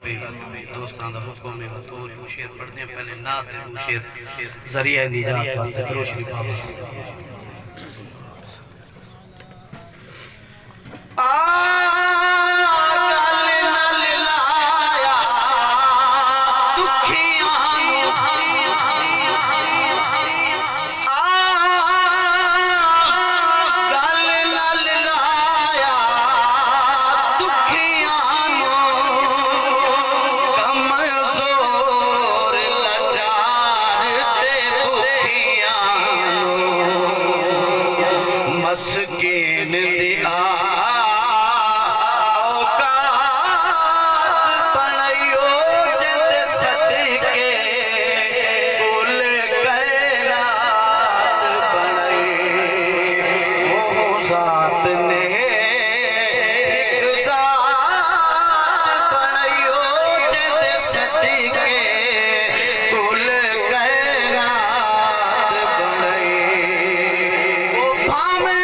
भी दोस्तां दा हुक्म है तो शेर पढ़दे पहले नात ते शेर जरिया निजात वास्ते रोशनी पाओ। मस्किन दिया बनयो जिंद सदके कुल कैलात बनई वो जात ने बनयो जिंद सदके कुल कैलात बनई वो भावे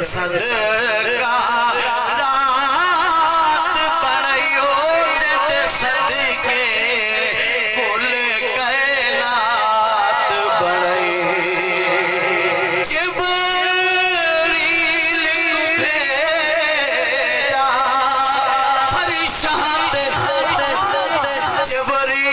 सदका रात बनयो जिंद सदके कुल कैलात बनई जिब्रील भेजा फरिश्ता जिब्रील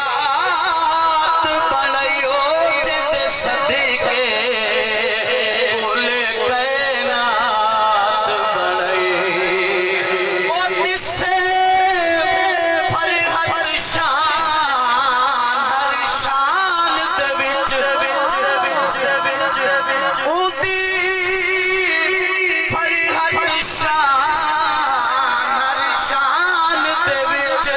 मुलाकात बनयो जिंद सदके कुल कैलात बनई ओ निस्से फरहत शान दे विच उदी फरहत शान दे विच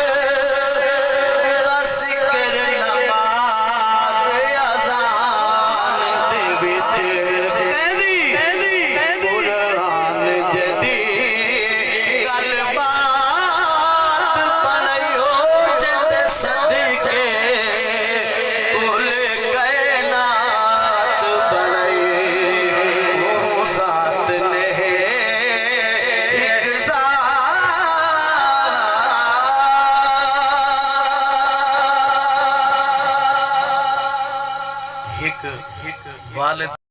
वालिद